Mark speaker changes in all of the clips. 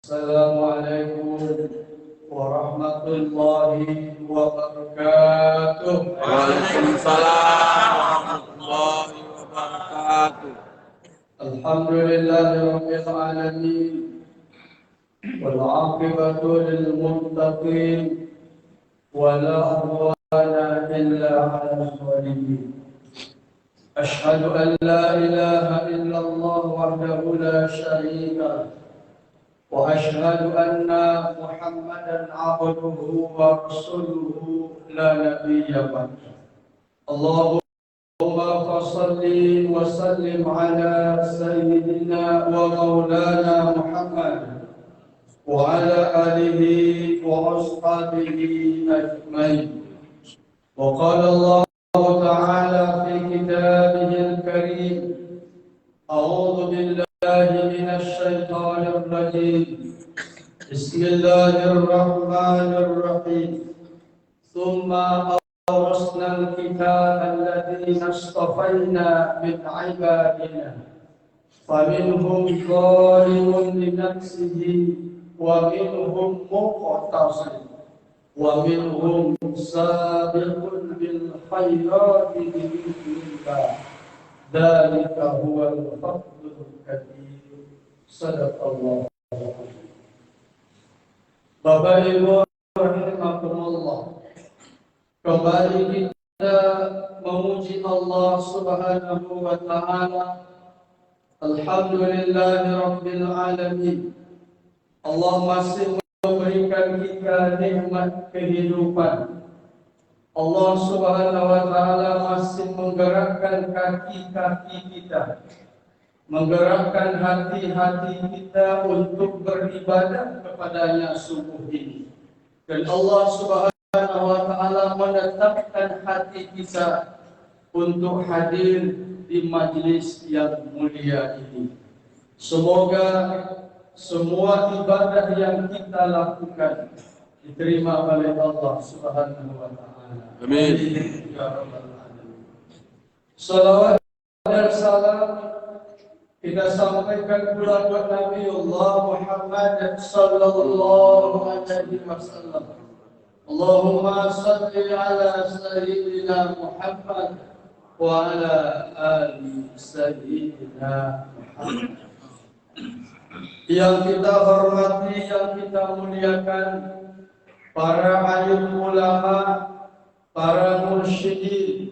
Speaker 1: Assalamualaikum warahmatullahi wabarakatuh.
Speaker 2: Waalaikumsalam warahmatullahi wabarakatuh.
Speaker 1: Alhamdulillahirabbil alamin wal 'aqibatu lil muttaqin wa la 'udwana illa 'alal zalimin. Asyhadu an la ilaha illallah wahdahu la syarika lahu وأشهد أن محمدا عبده ورسوله لا نبي بعده. اللهم صل وسلم على سيدنا ومولانا محمد وعلى آله وأصحابه أجمعين. وقال الله تعالى في كتابه الكريم: أعوذ بالله من الشيطان الرجيم. بسم الله الرحمن الرحيم. ثم أورثنا الكتاب الذين اصطفينا من عبادنا فمنهم ظالم لنفسه ومنهم مقتصد ومنهم سابق بالخيرات بإذن الله ذلك هو الفضل الكبير. Sadaqallah. Bapak Ibu rahimakumullah, kembali kita memuji Allah Subhanahu wa taala. Alhamdulillahirabbil alamin. Allah masih memberikan kita nikmat kehidupan. Allah Subhanahu wa taala masih menggerakkan kaki-kaki kita, menggerakkan hati-hati kita untuk beribadah kepadanya subuh ini. Dan Allah Subhanahu wa taala menetapkan hati kita untuk hadir di majlis yang mulia ini. Semoga semua ibadah yang kita lakukan diterima oleh Allah Subhanahu wa taala.
Speaker 2: Amin.
Speaker 1: Ya rabbal alamin. Salawat dan salam kita sampaikan pula buat Nabi Allah Muhammad sallallahu alaihi wasallam. Allahumma salli ala sayyidina Muhammad wa ala ali sayyidina Muhammad. Yang kita hormati, yang kita muliakan, para alim ulama, para mursyidin,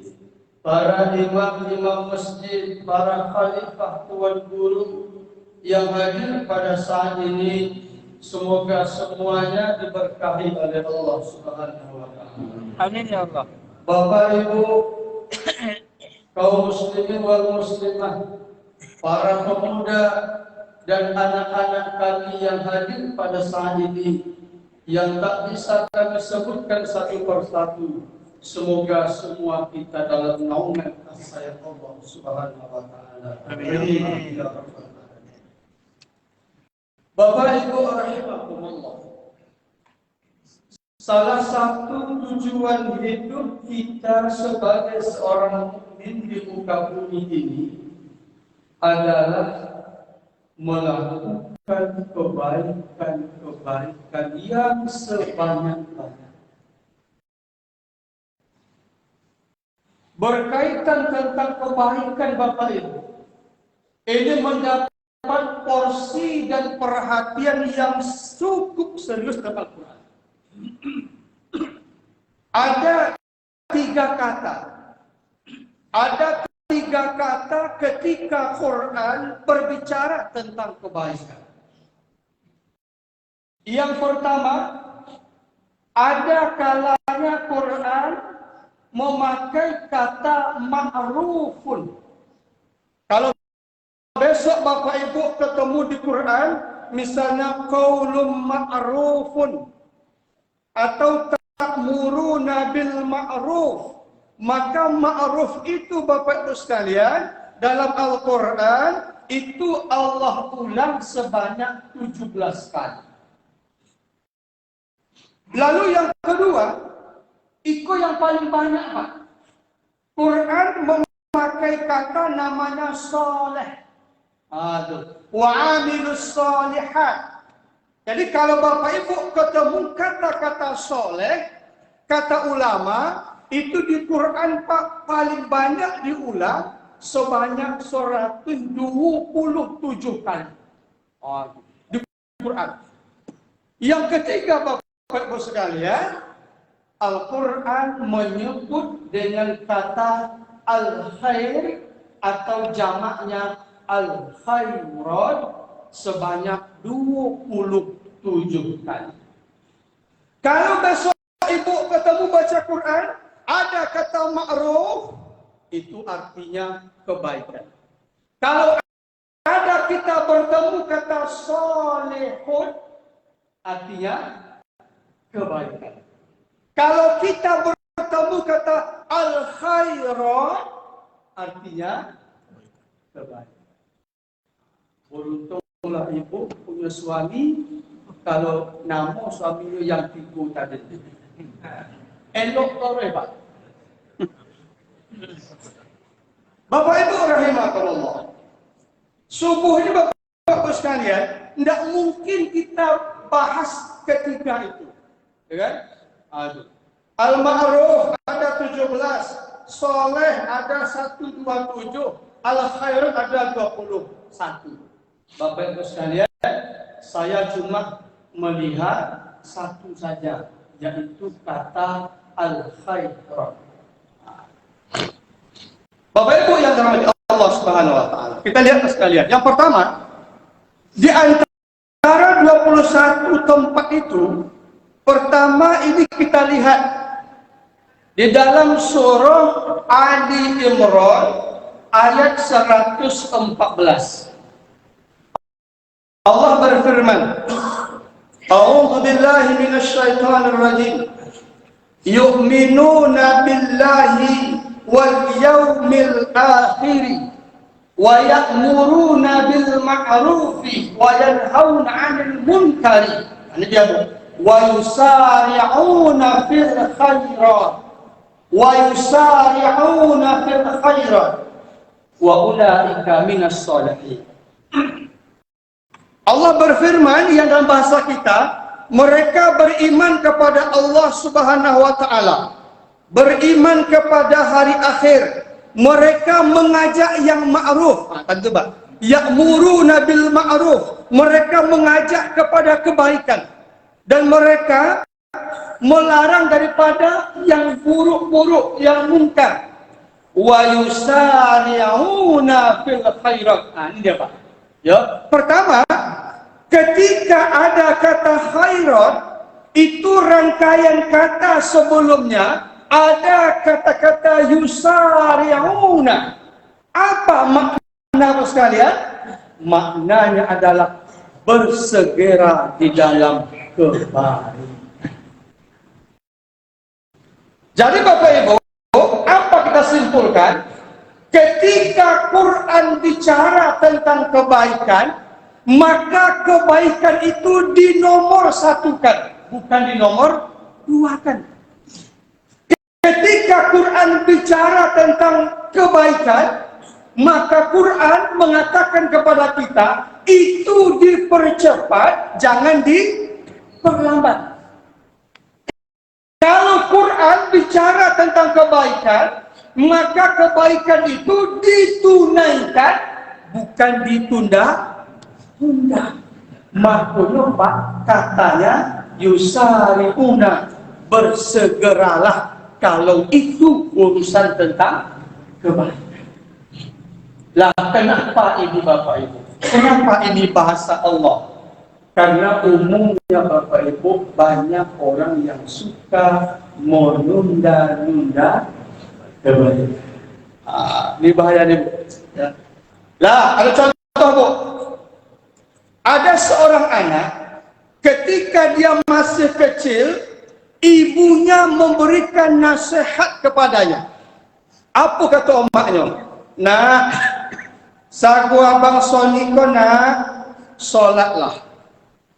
Speaker 1: para imam-imam masjid, para khalifah tuan guru yang hadir pada saat ini, semoga semuanya diberkahi oleh Allah Subhanahu wa taala.
Speaker 2: Amin ya Allah.
Speaker 1: Bapak Ibu, kaum muslimin wal muslimah, para pemuda dan anak-anak kami yang hadir pada saat ini, yang tak bisa kami sebutkan satu persatu. Semoga semua kita dalam naungan kasih Allah Subhanahu wa taala. Amin. Bapak Ibu rahimakumullah. Salah satu tujuan hidup kita sebagai seorang mukmin di muka bumi ini adalah melakukan kebaikan yang sebanyak-banyak. Berkaitan tentang kebaikan Bapak Ibu, ini mendapat porsi dan perhatian yang cukup serius dalam Al-Quran. Ada tiga kata ketika Quran berbicara tentang kebaikan. Yang pertama, ada kalanya Quran memakai kata ma'rufun. Kalau besok Bapak Ibu ketemu di Quran, misalnya qaulun ma'rufun atau ta'muruna bil ma'ruf, maka ma'ruf itu Bapak Ibu sekalian dalam Al-Quran itu Allah ulang sebanyak 17 kali. Lalu yang kedua, itu yang paling banyak Pak. Quran memakai kata namanya soleh. Wa amilus solihat. Jadi kalau Bapak Ibu ketemu kata-kata soleh, kata ulama, itu di Quran Pak paling banyak diulang sebanyak 127 kali. Di Quran. Yang ketiga Bapak Ibu sekalian, Al-Quran menyebut dengan kata al-khair atau jamaknya al-khairat sebanyak 27 kali. Kalau besok Ibu ketemu baca Quran, ada kata ma'ruf, itu artinya kebaikan. Kalau ada kita bertemu kata solehun, artinya kebaikan. Kalau kita bertemu kata al-khairat, artinya kebaikan. Beruntunglah ibu punya suami, kalau nama suaminya yang tipu tadi. Elok tore, Pak. Bapak Ibu rahimakumullah. Subuh ini Bapak Ibu sekalian, tidak mungkin kita bahas ketiga itu. Ya kan? Aduh. Al-ma'ruf ada 17, soleh ada 127, al-khairat ada 21. Bapak Ibu sekalian, saya cuma melihat satu saja, yaitu kata al-khairat. Bapak Ibu yang dirahmati Allah Subhanahu wa taala. Kita lihat sekalian. Yang pertama, di antara 21 tempat itu, pertama ini kita lihat di dalam surah Ali Imran ayat 114. Allah berfirman, A'udzu billahi minasy syaithanir rajim. Yu'minuna billahi wal yawmil akhir wa ya'muruna bil ma'rufi wa yanhauna 'anil munkari. Ini dia, Bu. Wa yusari'una fil khairat wa yusari'una fil khairat wa ulaika minas shalihin. Allah berfirman yang dalam bahasa kita, mereka beriman kepada Allah Subhanahu wa taala, beriman kepada hari akhir, mereka mengajak yang ma'ruf. Tadi Pak, ya'muruna bil ma'ruf, mereka mengajak kepada kebaikan, dan mereka melarang daripada yang buruk-buruk, yang munkar. Wa yusari'una fil khairat. Ini dia Pak. Ya, pertama, ketika ada kata khairat, itu rangkaian kata sebelumnya ada kata-kata yusari'una. Apa makna sekalian? Maknanya adalah bersegera di dalam kebaikan. Jadi Bapak Ibu, apa kita simpulkan? Ketika Quran bicara tentang kebaikan, maka kebaikan itu dinomor satukan, bukan dinomor duakan. Ketika Quran bicara tentang kebaikan, maka Quran mengatakan kepada kita, itu dipercepat, jangan diperlambat. Kalau Quran bicara tentang kebaikan, maka kebaikan itu ditunaikan, bukan ditunda-tunda. Makanya Pak, katanya yusari'una, bersegeralah kalau itu urusan tentang kebaikan. Lah kenapa ini Bapak Ibu? Kenapa ini bahasa Allah? Karena umumnya Bapak Ibu, banyak orang yang suka menunda-nunda kebaikan. Ini bahaya nih Bu. Ya. Lah, ada contoh Bu. Ada seorang anak, ketika dia masih kecil, ibunya memberikan nasihat kepadanya. Apa kata omaknya? Nah, sagu abang soniko nak, solatlah.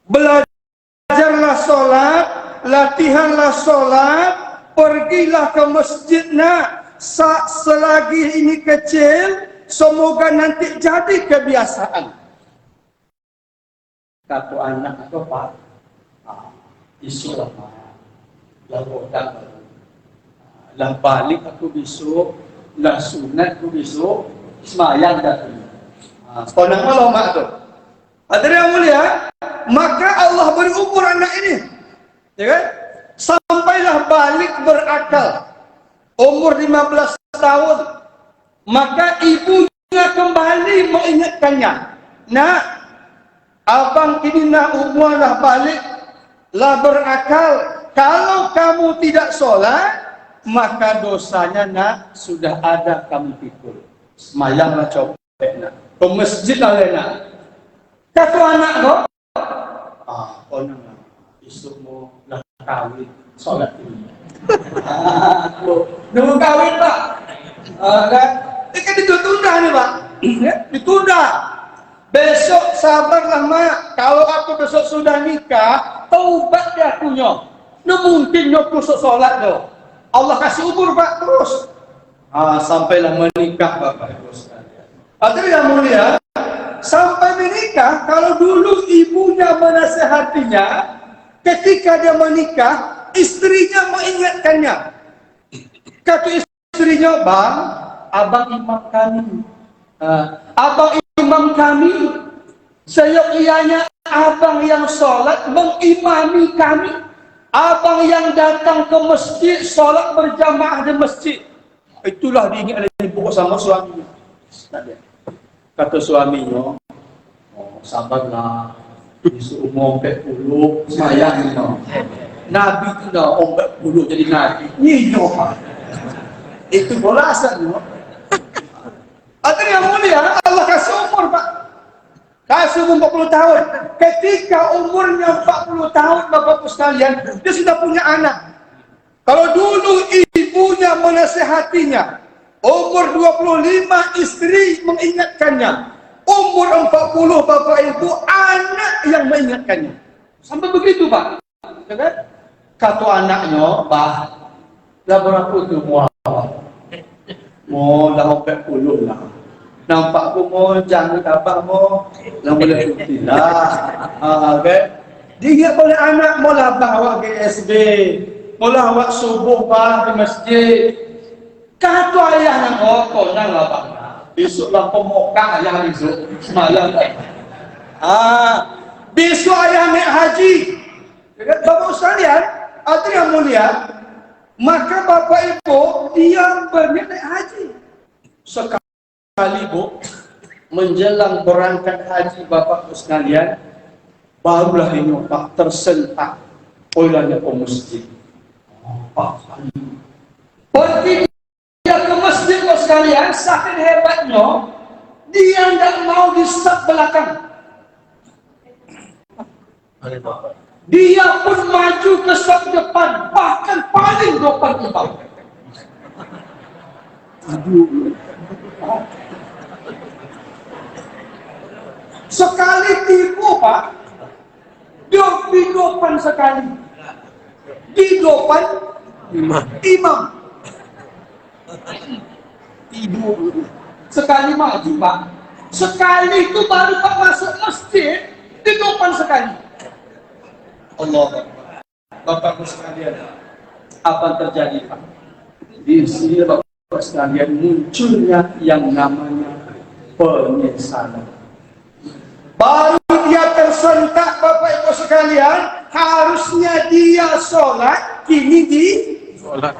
Speaker 1: Belajarlah solat, latihanlah solat, pergilah ke masjid nak. Selagi ini kecil, semoga nanti jadi kebiasaan. Kata anak aku Pak, isu lah kodang lah balik aku besok, lah sunat aku besok, semayang dah. Sepanjang malam mak tu. Hadirin yang mulia, maka Allah beri umur anak ini, ya kan? Sampailah balik berakal, umur 15 tahun, maka ibunya kembali mengingatkannya. Nak, abang ini nak umur lah balik, lah berakal. Kalau kamu tidak solat, maka dosanya nak sudah ada kamu pikul. Semayanglah copet nak, ke masjid lah nak. Kata anak kau, kau nak esok mau dah kahwin, solat ini. Nunggu kahwin Pak, kan? Ini kan ditunda nih Pak, ditunda. Besok sabarlah mak, kalau aku besok sudah nikah, taubat dia punya. Nah mungkin nyok kusuk solat tu. Allah kasih umur Pak terus. Sampailah menikah Bapak Ibu sekalian. Hadirin yang mulia, sampai menikah, kalau dulu ibunya menasihatinya, ketika dia menikah, istrinya mengingatkannya. Kata istrinya, bang, abang imam kami. Abang imam kami, seyogyanya abang yang sholat mengimami kami. Abang yang datang ke masjid, sholat berjamaah di masjid. Itulah diingat oleh ibu sama suaminya. Kata suaminya, sabarlah, isu umur 40, sayang no. Nabi tu dah umur 40 jadi nabi. Ni no. Itu bolasan no. Hadirin yang mulia, Allah kasih umur Pak. Kasih umur 40 tahun. Ketika umurnya 40 tahun Bapak-Ibu sekalian, dia sudah punya anak. Kalau dulu ibunya menasihatinya, umur 25 istri mengingatkannya, umur 40 Bapak Ibu anak yang mengingatkannya. Sampai begitu Pak. Kata anaknya, Pak, dah berapa tu mual? Mau dah 40 lah. Nampak aku mau jangan abang mau dah boleh cuti lah. Okay? Dia boleh anak mau lah bawa ke SB, mau lah awak subuh Pak di masjid. Kata ayah nak kau nang lah Pak. Besok lah pemokang ayah besok semalam. Besok ayah naik haji. Bapak sekalian, hadirin yang mulia, maka Bapak Ibu dia berniat naik haji. Sekali Bu, menjelang berangkat haji Bapak Ibu sekalian, barulah ini Pak tersentak olehnya ke masjid. Pak, pergi dia ke masjid Bapak sekalian, saking hebatnya, dia tidak mau di saf belakang. Dia pun maju ke saf depan, bahkan paling depan imam. Sekali tipu Pak, dia di depan sekali, di depan imam. Tidur sekali maju Pak, sekali itu baru Pak masuk masjid, di depan sekali. Allah, Bapak-Ibu sekalian, apa yang terjadi Pak? Di sini Bapak sekalian munculnya yang namanya penyesalan. Baru dia tersentak Bapak Ibu sekalian, harusnya dia sholat, kini di sholat.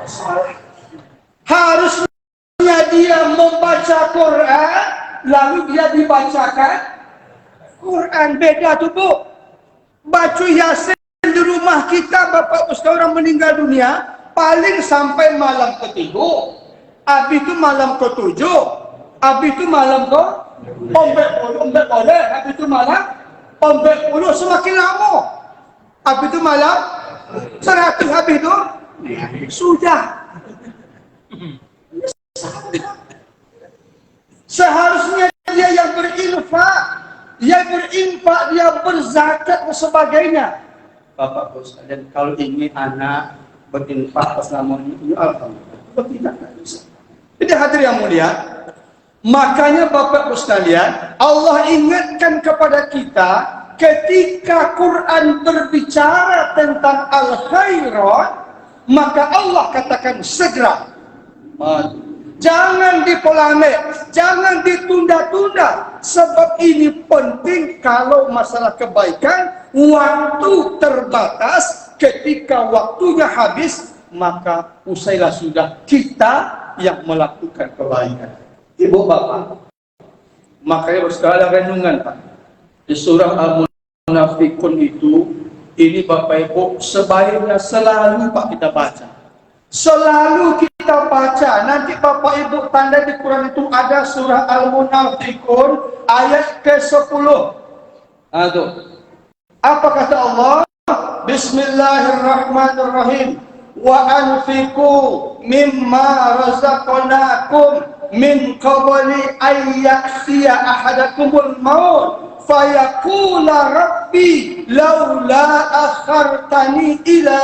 Speaker 1: Harusnya dia membaca Quran, lalu dia dibacakan Quran. Beda tuh Bu. Baca Yasin di rumah kita Bapak Ibu sekalian, orang meninggal dunia, paling sampai malam ke-3, habis itu malam ke-7, habis itu malam ke-10, habis itu malam 10, semakin lama. Habis itu malam 100, habis itu sudah. Seharusnya dia yang berinfak, dia berzakat dan sebagainya. Bapak Ibu sekalian, kalau ingin anak berinfak selama ini, alhamdulillah, tidak bisa. Jadi hadirin yang mulia, makanya Bapak Ibu sekalian, Allah ingatkan kepada kita ketika Quran berbicara tentang al-khairat, maka Allah katakan segera. Jangan dipolamik, jangan ditunda-tunda, sebab ini penting. Kalau masalah kebaikan, waktu terbatas, ketika waktunya habis, maka usailah sudah kita yang melakukan kebaikan. Ibu bapak, makanya bersekala renungan Pak, di surah Al-Munafiqun itu, ini bapak ibu sebaiknya selalu Pak kita baca. Selalu kita baca. Nanti bapak ibu tanda di Quran itu ada surah Al-Munafiqun ayat ke-10. Aduh. Apa kata Allah? Bismillahirrahmanirrahim. Wa anfiqu mimma razaqnakum min qabli an ya'tiya ahadakumul maut fayaqula rabbi laula akhartani ila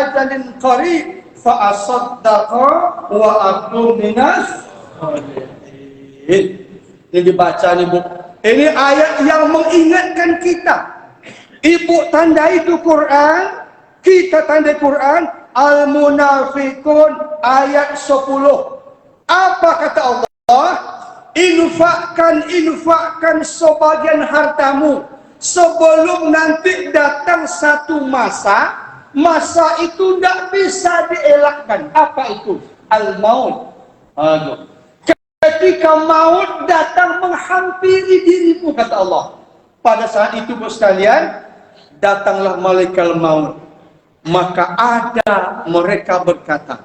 Speaker 1: ajalin qarib fa asaddaqa wa akun minas sholihin. Ini dibaca nih Bu. Ini ayat yang mengingatkan kita. Ibu tandai itu Quran, kita tandai Quran. Al-Munafiqun ayat 10. Apa kata Allah? Infakkan sebagian hartamu sebelum nanti datang satu masa itu tidak bisa dielakkan. Apa itu? Al-maut. Ketika maut datang menghampiri dirimu, kata Allah. Pada saat itu bos sekalian, datanglah malaikat maut. Maka ada mereka berkata,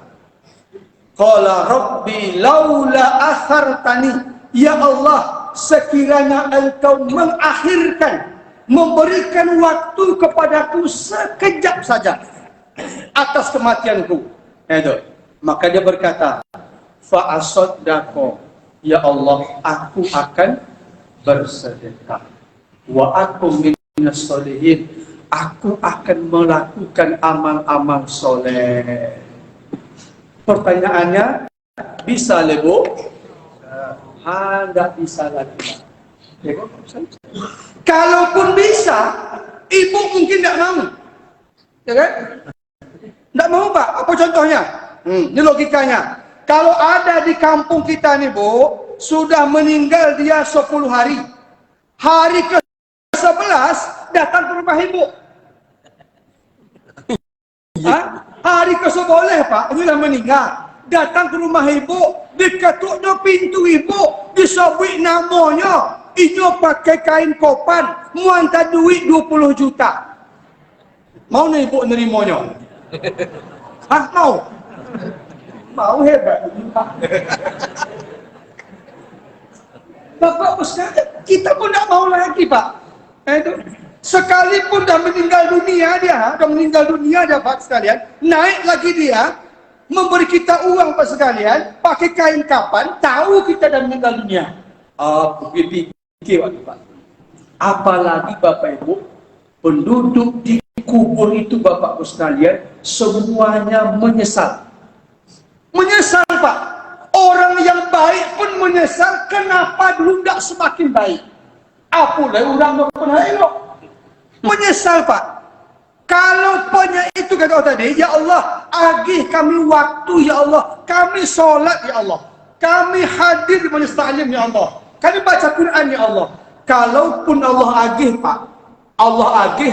Speaker 1: qala rabbi laula akhartani, ya Allah, sekiranya engkau mengakhirkan, memberikan waktu kepadaku sekejap saja atas kematianku. Itu. Maka dia berkata, fa asaddaqo, ya Allah, aku akan bersedekah. Wa aku minas sholihin, aku akan melakukan amal-amal soleh. Pertanyaannya, bisa lebo? Tidak bisa lagi. Ya, kalaupun bisa, ibu mungkin tidak mau. Ya kan? Tidak mau Pak. Apa contohnya? Ini logikanya. Kalau ada di kampung kita nih Bu, sudah meninggal dia 10 hari. Hari ke-11 datang ke rumah ibu. Hari ke-10 Pak, ini sudah meninggal. Datang ke rumah ibu, diketuk do pintu ibu, disebut namanya. Ijo pakai kain kopan, muantar duit 20 juta. Mau nih ibu nerimanya? Mau? Mau hebat. Bapak Ustaz, kita pun tidak mau lagi Pak. Itu. Sekalipun dah meninggal dunia dia Pak sekalian, naik lagi dia, memberi kita uang Pak sekalian, pakai kain kapan, tahu kita dah meninggal dunia. Pikir Pak. Apalagi Bapak Ibu, penduduk di kubur itu Bapak sekalian, semuanya menyesal. Menyesal Pak. Orang yang baik pun menyesal, kenapa dulu tidak semakin baik. Apalah orang pernah elok. Menyesal Pak. Kalau banyak itu kata tadi, ya Allah, agih kami waktu ya Allah, kami sholat ya Allah, kami hadir di majlis ta'lim ya Allah, kami baca Quran ya Allah. Kalaupun Allah agih Pak, Allah agih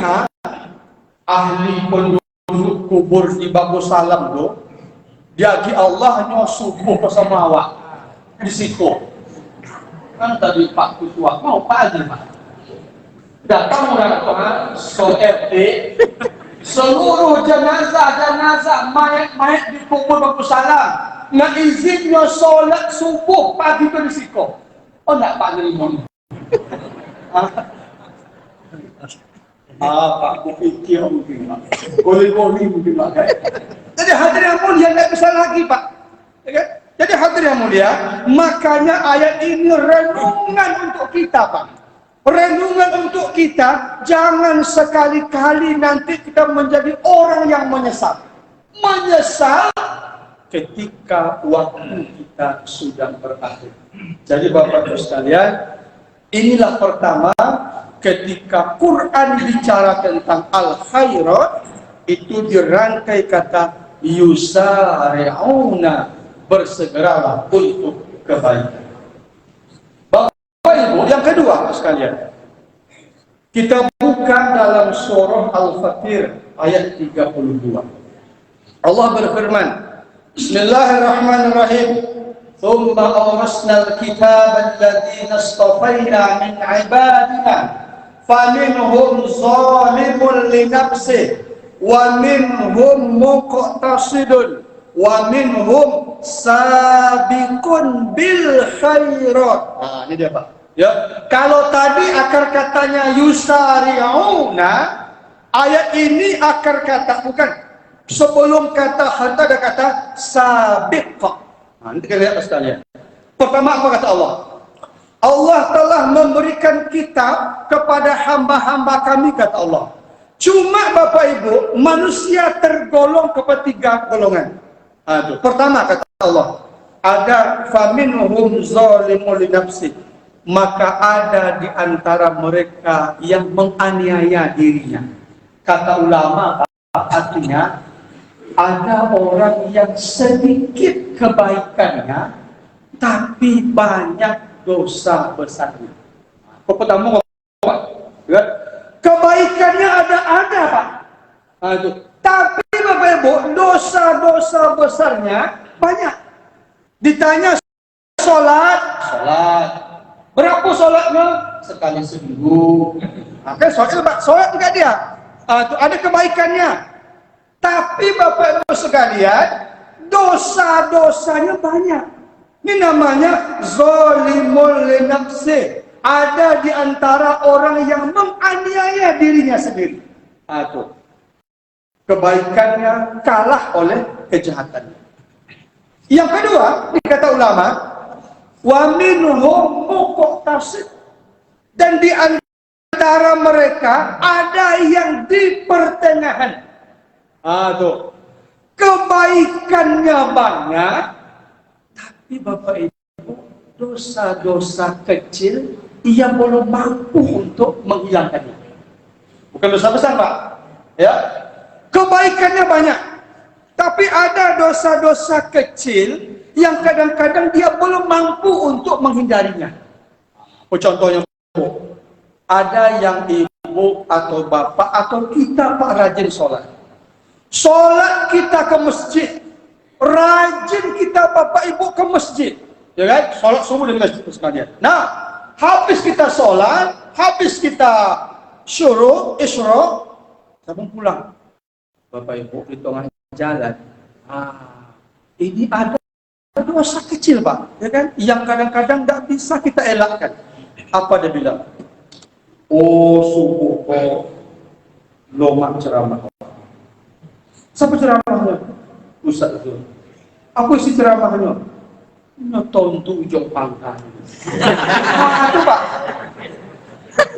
Speaker 1: ahli penduduk kubur di Babu Salam tu, dia agih Allah hanya subuh bersama awak di situ. Kan tadi Pak Ketua mau Pak agih Pak. Datang orang tua, so RT, seluruh jenazah, mayat di kubur Babu Salam, nak izinnya solat subuh pagi itu di situ. Oh nak Pak nerima? Pak berfikir mungkin Pak, boleh mungkin Pak. Jadi hadirin yang mulia tidak bisa lagi Pak. Jadi hadirin yang mulia, makanya ayat ini renungan untuk kita Pak. Renungan untuk kita, jangan sekali-kali nanti kita menjadi orang yang menyesal. Menyesal ketika waktu kita sudah berakhir. Jadi Bapak Ibu sekalian, inilah pertama ketika Quran bicara tentang al-khairat, itu dirangkai kata yusari'una, bersegeralah untuk kebaikan. Bapak Ibu, yang kedua sekalian, kita buka dalam surah Al-Fatir ayat 32. Allah berfirman, Bismillahirrahmanirrahim. Thumma awrasna al-kitaba alladhina istafayna min ibadina faminhum zalimun li nafsihi wa minhum muqtasidun wa minhum sabiqun bil khairat. Nah, ini dia Pak. Ya, kalau tadi akar katanya yusari'una, ayat ini akar kata bukan. Sebelum kata hatta ada kata sabiq. Nah, nanti kita lihat sekalian. Pertama apa kata Allah? Allah telah memberikan kitab kepada hamba-hamba kami, kata Allah. Cuma Bapak Ibu, manusia tergolong kepada 3 golongan. Aduh. Pertama kata Allah, ada faminhum zalimun li nafsi, maka ada di antara mereka yang menganiaya dirinya. Kata ulama artinya ada orang yang sedikit kebaikannya tapi banyak dosa besarnya. Pertama ya, kebaikannya ada Pak. Aduh. Tapi Bapak Ibu, dosa-dosa besarnya banyak. Ditanya sholat. Berapa sholatnya? Sekali seminggu. Kan sholat enggak dia? Ada kebaikannya. Tapi Bapak Ibu sekalian, dosa-dosanya banyak. Ini namanya zalimul li nafsi. Ada di antara orang yang menganiaya dirinya sendiri. Kebaikannya kalah oleh kejahatannya. Yang kedua, dikata ulama, wa minhum muqtasid, dan di antara mereka ada yang di pertengahan. Kebaikannya banyak, tapi Bapak Ibu, dosa-dosa kecil ia belum mampu untuk menghilangkannya. Bukan dosa besar Pak, ya. Kebaikannya banyak, tapi ada dosa-dosa kecil yang kadang-kadang dia belum mampu untuk menghindarinya. Contohnya, ada yang ibu atau bapak atau kita Pak rajin sholat. Sholat kita ke masjid, rajin kita Bapak Ibu ke masjid, ya kan? Sholat subuh di masjid sekalian. Nah, habis kita sholat, habis kita isyraq, kita pun pulang. Bapak Ibu di tengah jalan, ini ada dosa kecil Pak, ya kan? Yang kadang-kadang tidak bisa kita elakkan. Apa dia bilang? Oh subuh, lomak ceramah. Siapa ceramahnya? Ustaz itu. Apa isi ceramahnya? Nonton tujuh pangkat. Itu Pak.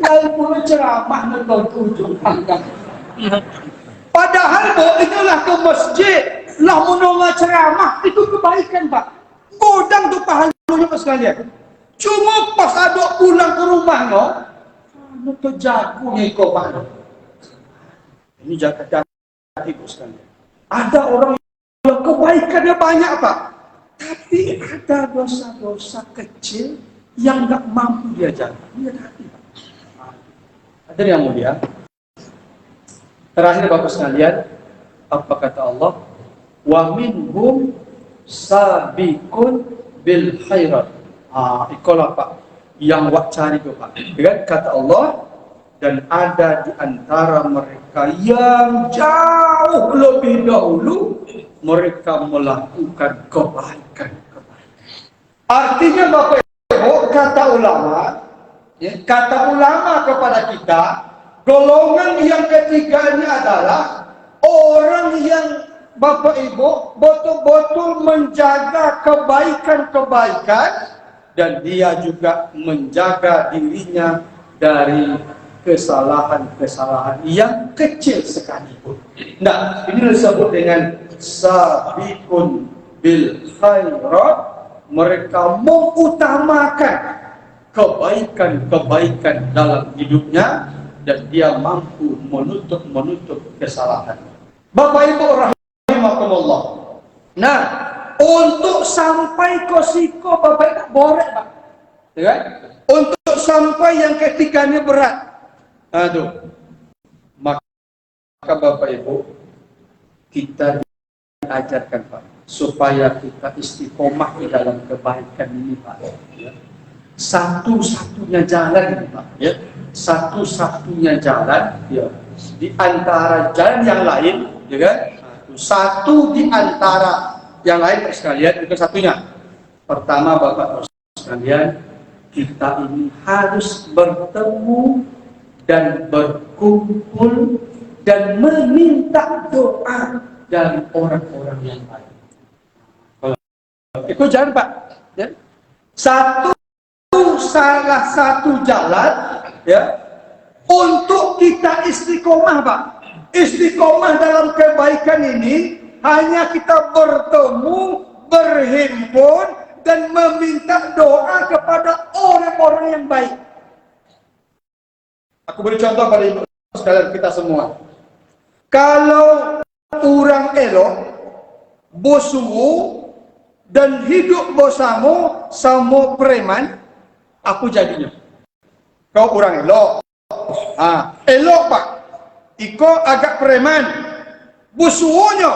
Speaker 1: Lalu pula ceramah nonton tujuh pangkat. Padahal itulah ke masjid, lah mendengar ceramah, itu kebaikan Pak. Godang tu pahalanya Pak sekalian. Cuma pas ada pulang ke rumah no jagonya ikut Pak. Ini jaga Ibu sekalian. Ada orang yang kebaikannya banyak Pak, tapi ada dosa-dosa kecil yang nggak mampu dia jaga. Dia hati Pak. Ada yang mulia. Terakhir Bapak sekalian, apa kata Allah? Wa minhum sabiqun bil khairat. Itulah Pak yang wak cari itu Pak. Kata Allah, dan ada di antara mereka yang jauh lebih dahulu mereka melakukan kebaikan. Artinya Bapak Ibu, kata ulama kepada kita, golongan yang ketiga ini adalah orang yang Bapak Ibu betul-betul menjaga kebaikan-kebaikan, dan dia juga menjaga dirinya dari kesalahan-kesalahan yang kecil sekalipun. Nah, ini disebut dengan sabiqun bil khairat. Mereka mengutamakan kebaikan-kebaikan dalam hidupnya dan dia mampu menutup kesalahan. Bapak Ibu rahimakumullah. Nah, untuk sampai ke siko Bapak Ibu borek, Pak. Ya kan? Untuk sampai yang ketiganya berat. Aduh. Maka Bapak Ibu kita diajarkan, Pak, supaya kita istiqomah di dalam kebaikan ini, Pak. Ya. Satu-satunya jalan ini, Pak. Ya. Satu-satunya jalan, ya, di antara jalan yang lain, ya kan? Satu di antara yang lain sekalian, itu satunya. Pertama, Bapak sekalian, kita ini harus bertemu dan berkumpul dan meminta doa dari orang-orang yang baik. Itu jalan, Pak. Ya. Salah satu jalan, ya, untuk kita istiqomah, Pak. Istiqomah dalam kebaikan ini hanya kita bertemu, berhimpun, dan meminta doa kepada orang-orang yang baik. Aku beri contoh pada ibu sekalian kita semua. Kalau orang elok, bosuwu, dan hidup bosamu sama preman, aku jadinya. Kau orang elok. Elok, Pak. Iko agak preman. Bosuwunya,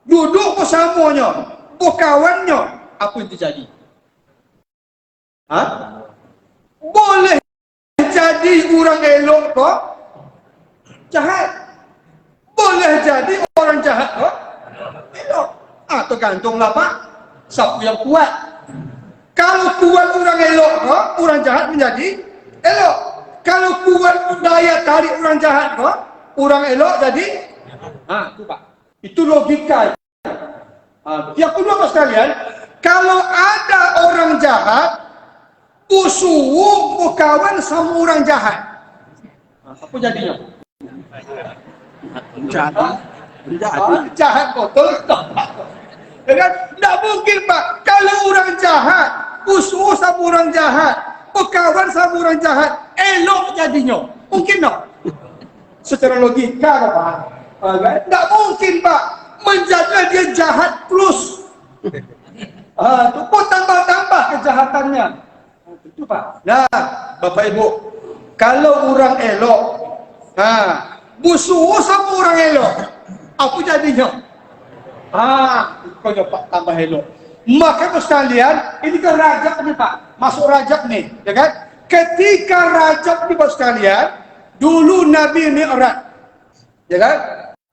Speaker 1: duduk bosamunya, bokawannya, apa yang terjadi? Boleh jadi orang elok kok jahat. Boleh jadi orang jahat kok elok. Tergantunglah, Pak, siapa yang kuat. Kalau kuat orang elok kok, orang jahat menjadi elok. Kalau kuat daya tarik orang jahat kok, orang elok jadi itu, Pak. Itu logika. Yang kedua, Pak sekalian, kalau ada orang jahat, usuwu kawan sama orang jahat, apa jadinya? Jahat betul. Tidak mungkin, Pak. Kalau orang jahat, usuwu sama orang jahat, kawan sama orang jahat, elok jadinya. Mungkin tak? Secara logika, Pak. Tidak mungkin, Pak. Menjaga dia jahat plus. Itu pun tambah-tambah kejahatannya. Itu, Pak. Nah, Bapak Ibu, kalau orang elok, musuh sama orang elok, apa jadinya? Kau Pak tambah elok. Maka sekalian, ini kan Rajab nih, Pak. Masuk Rajab nih, ya kan? Ketika Rajab nih, Pak sekalian, dulu Nabi Mi'raj, ya kan?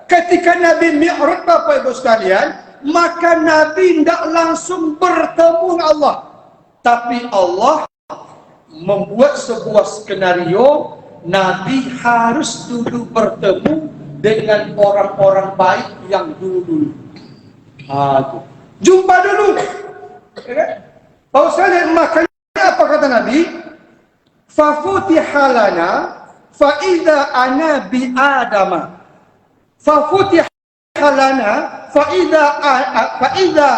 Speaker 1: Ketika Nabi Mi'raj, Bapak Ibu sekalian, maka Nabi tidak langsung bertemu dengan Allah, tapi Allah membuat sebuah skenario. Nabi harus dulu bertemu dengan orang-orang baik yang dulu-dulu. Jumpa dulu. Bapak sekalian, makanya apa kata Nabi? Fafutiha lana fa idza ana bi adama. Fafutiha lana fa idza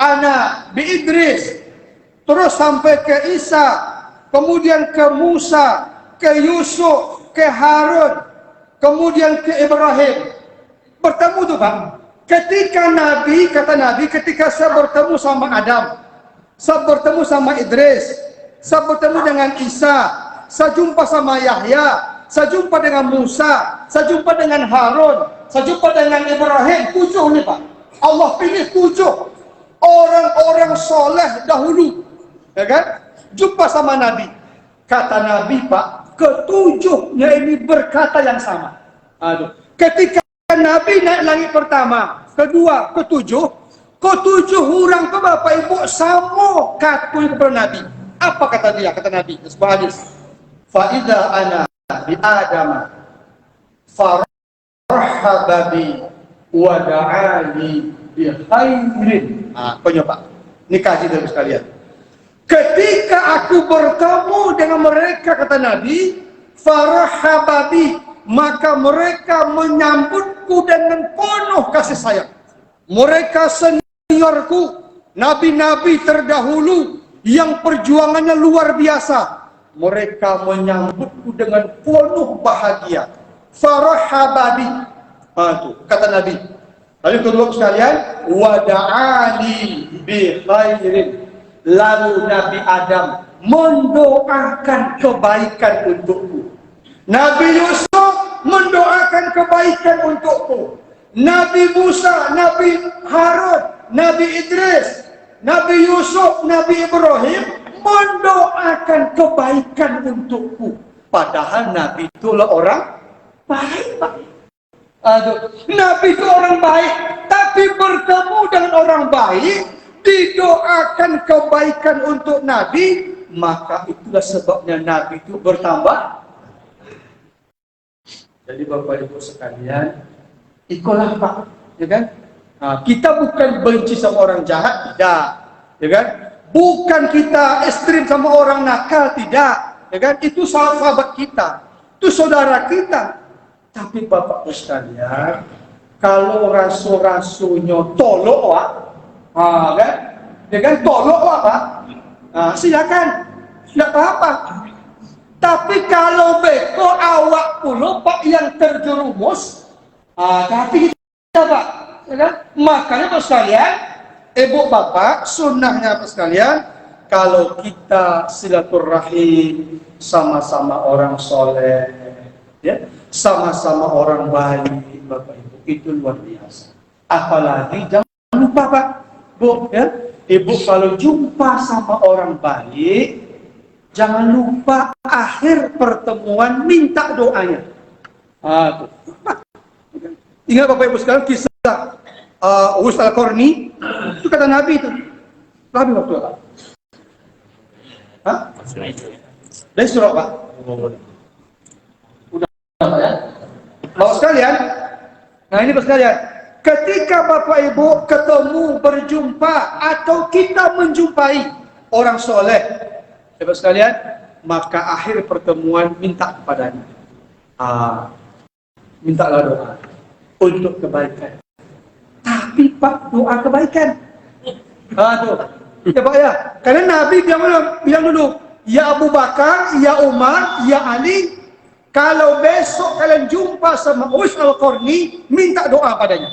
Speaker 1: ana bi Idris. Terus sampai ke Isa, kemudian ke Musa, ke Yusuf, ke Harun, kemudian ke Ibrahim. Bertemu tuh, Pak. Ketika Nabi, kata Nabi, ketika saya bertemu sama Adam, saya bertemu sama Idris, saya bertemu dengan Isa, saya jumpa sama Yahya, saya jumpa dengan Musa, saya jumpa dengan Harun, saya jumpa dengan Ibrahim. 7 nih, Pak. Allah pilih 7 orang-orang soleh dahulu, ya kan? Jumpa sama Nabi. Kata Nabi, Pak, ke-7-nya ini berkata yang sama. Ketika Nabi naik langit pertama, kedua, ke-7 orang ke Bapak Ibu sama katanya kepada Nabi. Apa kata dia? Kata Nabi, sebuah hadis. Fa'idha ana bi Adama farahaba bi wa da'ani bi khairin. Pak. Ini kasih dari sekalian. Ketika aku bertemu dengan mereka, kata Nabi, farahaba bi, maka mereka menyambutku dengan penuh kasih sayang. Mereka seniorku, nabi-nabi terdahulu yang perjuangannya luar biasa. Mereka menyambutku dengan penuh bahagia. Farahabadi. Kata Nabi. Lalu kedua sekalian, wada'ani bi khairin. Lalu Nabi Adam mendoakan kebaikan untukku. Nabi Yusuf mendoakan kebaikan untukku. Nabi Musa, Nabi Harun, Nabi Idris, Nabi Yusuf, Nabi Ibrahim mendoakan kebaikan untukku. Padahal Nabi itulah orang baik, Pak. Nabi itu orang baik, tapi bertemu dengan orang baik, didoakan kebaikan untuk Nabi, maka itulah sebabnya Nabi itu bertambah. Jadi Bapak Ibu sekalian, itulah Pak, ya kan? Kita bukan benci sama orang jahat, tidak, ya kan? Bukan kita ekstrim sama orang nakal, tidak, ya kan? Itu sahabat kita, itu saudara kita. Tapi Bapak Ibu sekalian, kalau rasu-rasunya tolok, kan? Ya kan, tolok Pak, silakan, tidak apa-apa. Tapi kalau beko awak pula Pak yang terjerumus, tapi kita Pak, ya kan? Makanya Pak sekalian, ibu bapak, sunnahnya Pak sekalian, kalau kita silaturahim sama-sama orang soleh, ya, sama-sama orang baik, Bapak Ibu, itu luar biasa. Apalagi jangan lupa Pak, Bu, ya, Ibu kalau jumpa sama orang baik, jangan lupa akhir pertemuan minta doanya. Ingat Bapak Ibu sekalian kisah Uwais Al-Qarni, itu kata Nabi itu. Nabi waktu apa? Dari surah Pak. Udah Pak ya? Bapak sekalian, nah ini Bapak sekalian, ketika Bapak Ibu ketemu, berjumpa, atau kita menjumpai orang soleh, Bapak sekalian, maka akhir pertemuan minta kepadanya. Mintalah doa untuk kebaikan. Tapi Pak, doa kebaikan. Tuh. Ya Pak ya. Karena Nabi bilang dulu, ya Abu Bakar, ya Umar, ya Ali, kalau besok kalian jumpa sama Uwais Al-Qarni, minta doa padanya.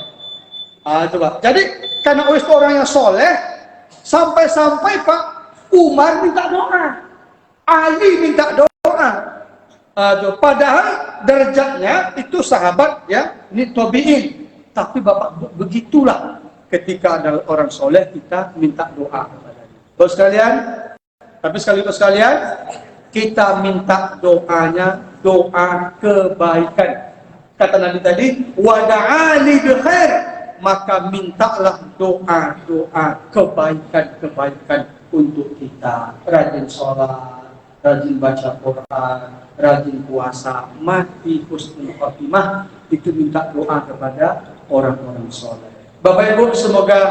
Speaker 1: Itu Pak. Jadi karena Uwais itu orang yang soleh, sampai-sampai Pak Umar minta doa, Ali minta doa. Padahal derajatnya itu sahabat ya, ini tabi'in. Tapi Bapak begitulah ketika ada orang soleh kita minta doa kepadanya. Bapak sekalian, tapi sekalian kita minta doanya doa kebaikan. Kata Nabi tadi, wada'ali bi khair, maka mintalah doa kebaikan untuk kita. Rajin sholat, rajin baca Quran, rajin puasa, mati husnul khotimah, itu minta doa kepada orang-orang soleh. Bapak Ibu, semoga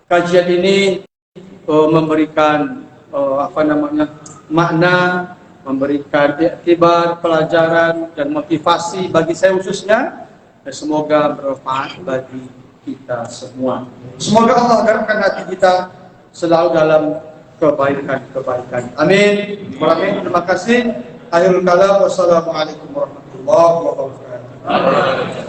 Speaker 1: kajian ini memberikan makna, memberikan iktibar, pelajaran dan motivasi bagi saya khususnya, dan semoga bermanfaat bagi kita semua. Semoga Allah garapkan hati kita selalu dalam kebaikan. Amin. Terima kasih. Akhirul kalam. Wassalamualaikum warahmatullahi wabarakatuh.